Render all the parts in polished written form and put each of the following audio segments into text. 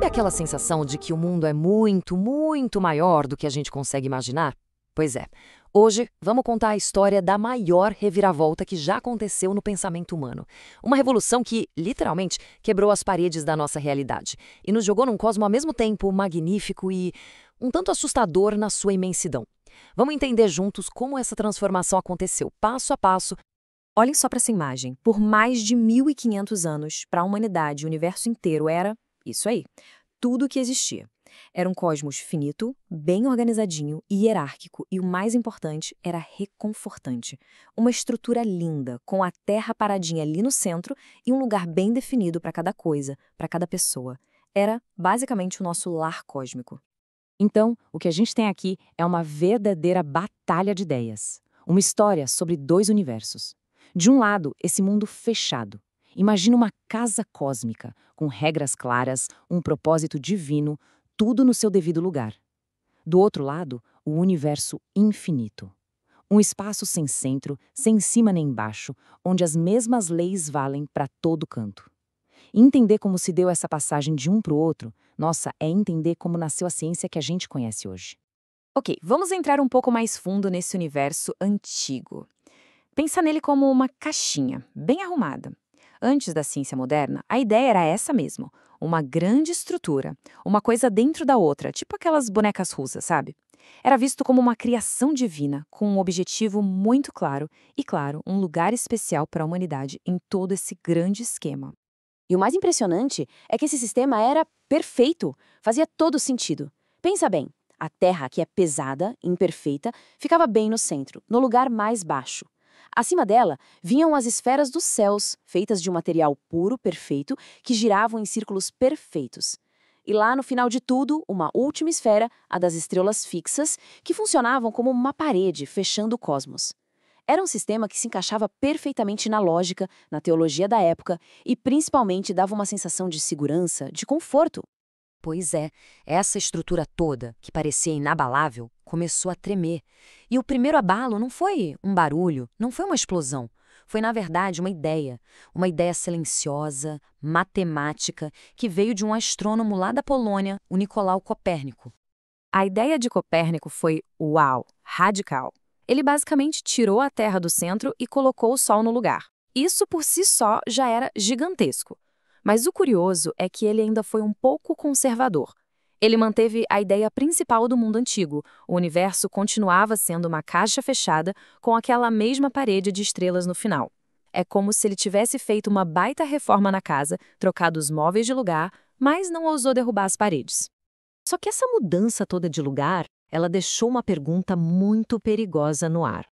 aquela sensação de que o mundo é muito, muito maior do que a gente consegue imaginar? Pois é. Hoje, vamos contar a história da maior reviravolta que já aconteceu no pensamento humano. Uma revolução que, literalmente, quebrou as paredes da nossa realidade e nos jogou num cosmo ao mesmo tempo magnífico e um tanto assustador na sua imensidão. Vamos entender juntos como essa transformação aconteceu, passo a passo. Olhem só para essa imagem. Por mais de 1.500 anos, para a humanidade, o universo inteiro era isso aí, tudo o que existia. Era um cosmos finito, bem organizadinho e hierárquico, e o mais importante, era reconfortante. Uma estrutura linda, com a Terra paradinha ali no centro e um lugar bem definido para cada coisa, para cada pessoa. Era, basicamente, o nosso lar cósmico. Então, o que a gente tem aqui é uma verdadeira batalha de ideias. Uma história sobre dois universos. De um lado, esse mundo fechado. Imagina uma casa cósmica, com regras claras, um propósito divino, tudo no seu devido lugar. Do outro lado, o universo infinito. Um espaço sem centro, sem cima nem embaixo, onde as mesmas leis valem para todo canto. E entender como se deu essa passagem de um para o outro, nossa, é entender como nasceu a ciência que a gente conhece hoje. Ok, vamos entrar um pouco mais fundo nesse universo antigo. Pensa nele como uma caixinha, bem arrumada. Antes da ciência moderna, a ideia era essa mesmo, uma grande estrutura, uma coisa dentro da outra, tipo aquelas bonecas russas, sabe? Era visto como uma criação divina, com um objetivo muito claro e, claro, um lugar especial para a humanidade em todo esse grande esquema. E o mais impressionante é que esse sistema era perfeito, fazia todo sentido. Pensa bem, a Terra, que é pesada, imperfeita, ficava bem no centro, no lugar mais baixo. Acima dela, vinham as esferas dos céus, feitas de um material puro, perfeito, que giravam em círculos perfeitos. E lá, no final de tudo, uma última esfera, a das estrelas fixas, que funcionavam como uma parede fechando o cosmos. Era um sistema que se encaixava perfeitamente na lógica, na teologia da época e, principalmente, dava uma sensação de segurança, de conforto. Pois é, essa estrutura toda, que parecia inabalável, começou a tremer. E o primeiro abalo não foi um barulho, não foi uma explosão. Foi, na verdade, uma ideia silenciosa, matemática, que veio de um astrônomo lá da Polônia, o Nicolau Copérnico. A ideia de Copérnico foi, uau, radical. Ele basicamente tirou a Terra do centro e colocou o Sol no lugar. Isso por si só já era gigantesco. Mas o curioso é que ele ainda foi um pouco conservador. Ele manteve a ideia principal do mundo antigo. O universo continuava sendo uma caixa fechada com aquela mesma parede de estrelas no final. É como se ele tivesse feito uma baita reforma na casa, trocado os móveis de lugar, mas não ousou derrubar as paredes. Só que essa mudança toda de lugar, ela deixou uma pergunta muito perigosa no ar.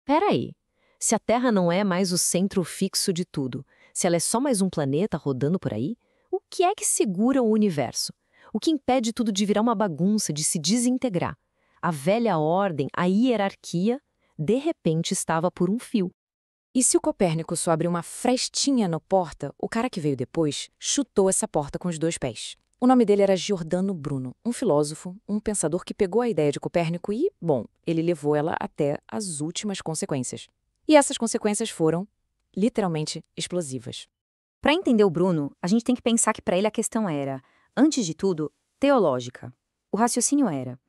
Peraí, se a Terra não é mais o centro fixo de tudo, se ela é só mais um planeta rodando por aí, o que é que segura o universo? O que impede tudo de virar uma bagunça, de se desintegrar? A velha ordem, a hierarquia, de repente estava por um fio. E se o Copérnico só abriu uma frestinha na porta, o cara que veio depois chutou essa porta com os 2 pés. O nome dele era Giordano Bruno, um filósofo, um pensador que pegou a ideia de Copérnico e, bom, ele levou ela até as últimas consequências. E essas consequências foram, literalmente, explosivas. Para entender o Bruno, a gente tem que pensar que para ele a questão era, antes de tudo, teológica. O raciocínio era,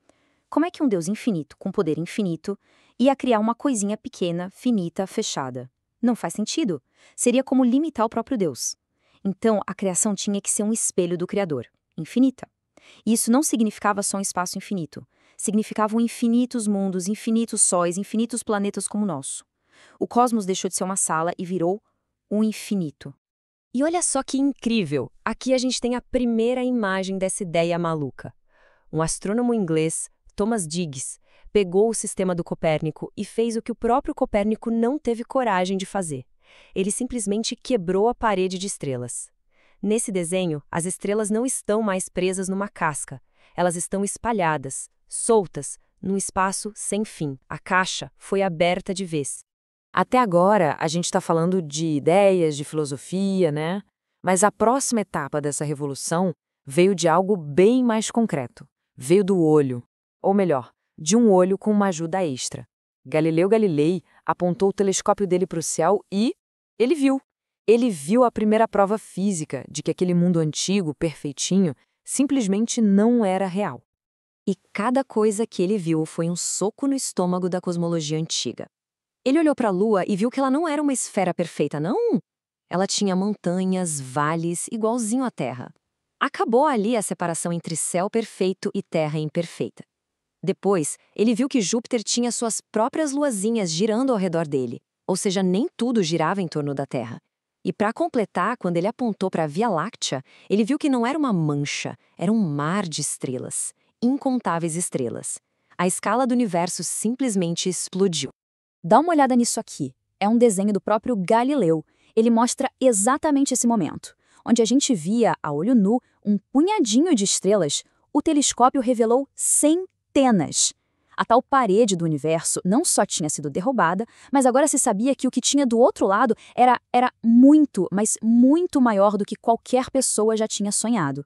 como é que um Deus infinito, com poder infinito, ia criar uma coisinha pequena, finita, fechada? Não faz sentido. Seria como limitar o próprio Deus. Então, a criação tinha que ser um espelho do Criador, infinita. E isso não significava só um espaço infinito. Significavam infinitos mundos, infinitos sóis, infinitos planetas como o nosso. O cosmos deixou de ser uma sala e virou um infinito. E olha só que incrível! Aqui a gente tem a primeira imagem dessa ideia maluca. Um astrônomo inglês, Thomas Digges, pegou o sistema do Copérnico e fez o que o próprio Copérnico não teve coragem de fazer. Ele simplesmente quebrou a parede de estrelas. Nesse desenho, as estrelas não estão mais presas numa casca. Elas estão espalhadas, soltas, num espaço sem fim. A caixa foi aberta de vez. Até agora, a gente está falando de ideias, de filosofia, né? Mas a próxima etapa dessa revolução veio de algo bem mais concreto. Veio do olho. Ou melhor, de um olho com uma ajuda extra. Galileu Galilei apontou o telescópio dele para o céu e ele viu. Ele viu a primeira prova física de que aquele mundo antigo, perfeitinho, Simplesmente não era real. E cada coisa que ele viu foi um soco no estômago da cosmologia antiga. Ele olhou para a Lua e viu que ela não era uma esfera perfeita, não. Ela tinha montanhas, vales, igualzinho à Terra. Acabou ali a separação entre céu perfeito e terra imperfeita. Depois, ele viu que Júpiter tinha suas próprias luazinhas girando ao redor dele, ou seja, nem tudo girava em torno da Terra. E para completar, quando ele apontou para a Via Láctea, ele viu que não era uma mancha, era um mar de estrelas, incontáveis estrelas. A escala do universo simplesmente explodiu. Dá uma olhada nisso aqui. É um desenho do próprio Galileu. Ele mostra exatamente esse momento. Onde a gente via, a olho nu, um punhadinho de estrelas, o telescópio revelou centenas. A tal parede do universo não só tinha sido derrubada, mas agora se sabia que o que tinha do outro lado era muito, mas muito maior do que qualquer pessoa já tinha sonhado.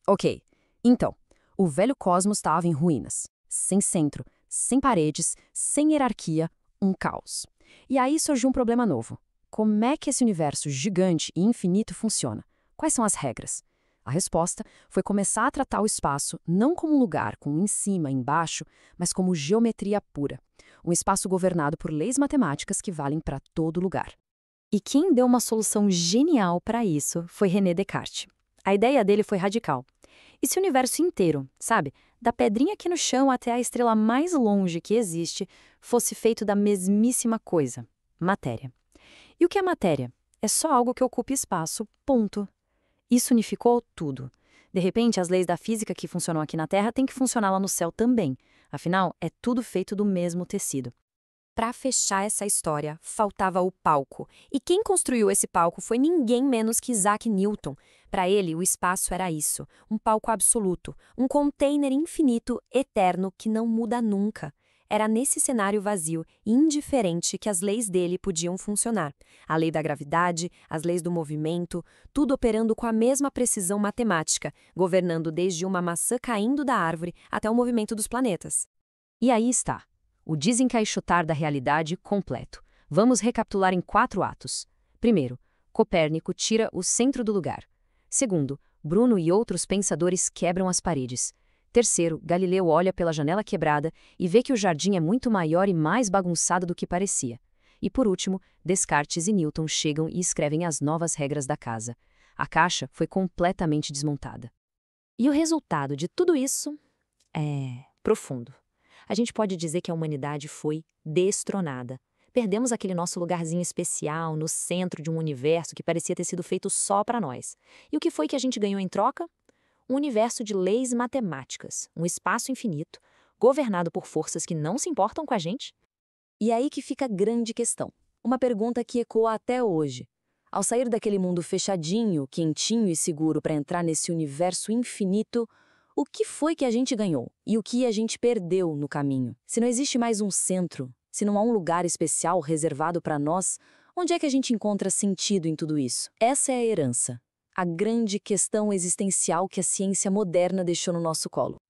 Ok, então, o velho cosmos estava em ruínas, sem centro, sem paredes, sem hierarquia, um caos. E aí surgiu um problema novo. Como é que esse universo gigante e infinito funciona? Quais são as regras? A resposta foi começar a tratar o espaço não como um lugar com em cima e embaixo, mas como geometria pura. Um espaço governado por leis matemáticas que valem para todo lugar. E quem deu uma solução genial para isso foi René Descartes. A ideia dele foi radical. E se o universo inteiro, sabe, da pedrinha aqui no chão até a estrela mais longe que existe, fosse feito da mesmíssima coisa, matéria? E o que é matéria? É só algo que ocupa espaço, ponto. Isso unificou tudo. De repente, as leis da física que funcionam aqui na Terra têm que funcionar lá no céu também. Afinal, é tudo feito do mesmo tecido. Para fechar essa história, faltava o palco. E quem construiu esse palco foi ninguém menos que Isaac Newton. Para ele, o espaço era isso, um palco absoluto, um container infinito, eterno, que não muda nunca. Era nesse cenário vazio e indiferente que as leis dele podiam funcionar. A lei da gravidade, as leis do movimento, tudo operando com a mesma precisão matemática, governando desde uma maçã caindo da árvore até o movimento dos planetas. E aí está. O desencaixotar da realidade completo. Vamos recapitular em 4 atos. Primeiro, Copérnico tira o centro do lugar. Segundo, Bruno e outros pensadores quebram as paredes. Terceiro, Galileu olha pela janela quebrada e vê que o jardim é muito maior e mais bagunçado do que parecia. E por último, Descartes e Newton chegam e escrevem as novas regras da casa. A caixa foi completamente desmontada. E o resultado de tudo isso é profundo. A gente pode dizer que a humanidade foi destronada. Perdemos aquele nosso lugarzinho especial no centro de um universo que parecia ter sido feito só para nós. E o que foi que a gente ganhou em troca? Um universo de leis matemáticas, um espaço infinito, governado por forças que não se importam com a gente. E aí que fica a grande questão. Uma pergunta que ecoa até hoje. Ao sair daquele mundo fechadinho, quentinho e seguro para entrar nesse universo infinito, o que foi que a gente ganhou? E o que a gente perdeu no caminho? Se não existe mais um centro, se não há um lugar especial reservado para nós, onde é que a gente encontra sentido em tudo isso? Essa é a herança. A grande questão existencial que a ciência moderna deixou no nosso colo.